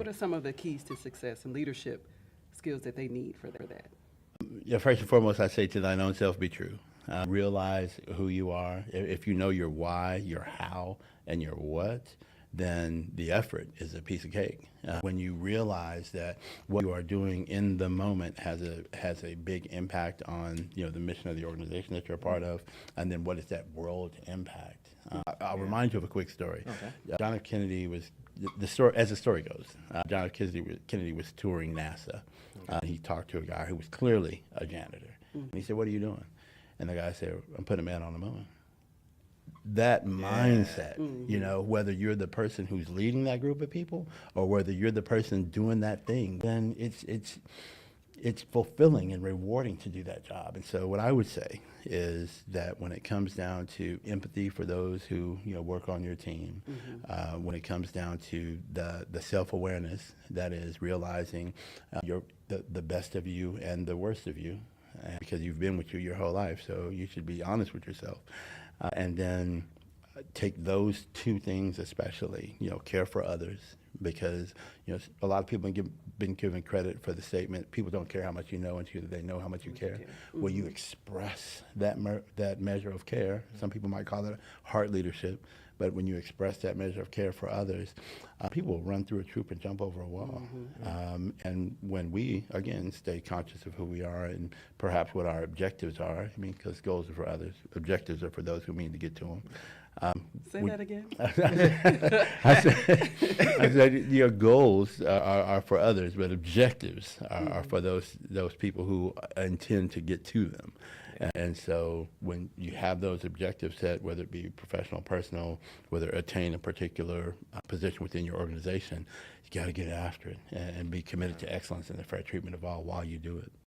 What are some of the keys to success and leadership skills that they need for that? Yeah, first and foremost, I say to thine own self be true. Realize who you are. If you know your why, your how, and your what, then the effort is a piece of cake. When you realize that what you are doing in the moment has a big impact on the mission of the organization that you're a part of, and then what is that world impact? I'll remind you of a quick story. Okay. John F. Kennedy was the story, as the story goes. John F. Kennedy was touring NASA. He talked to a guy who was clearly a janitor. And he said, "What are you doing?" And the guy said, "I'm putting a man on the moon." That mindset, whether you're the person who's leading that group of people or whether you're the person doing that thing, then it's fulfilling and rewarding to do that job. And so what I would say is that when it comes down to empathy for those who work on your team, when it comes down to the self-awareness, that is realizing the best of you and the worst of you, because you've been with you your whole life, so you should be honest with yourself. And then take those two things especially, care for others, because a lot of people have been given credit for the statement, people don't care how much you know until they know how much you care. Well, you express that measure of care. Some people might call it heart leadership, but when you express that measure of care for others, people will run through a troop and jump over a wall. And when we, again, stay conscious of who we are and perhaps what our objectives are, because goals are for others, objectives are for those who mean to get to them. Say that again. I said your goals are for others, but objectives are for those people who intend to get to them. And so when you have those objectives set, whether it be professional, personal, whether attain a particular position within your organization, you got to get after it and be committed to excellence and the fair treatment of all while you do it.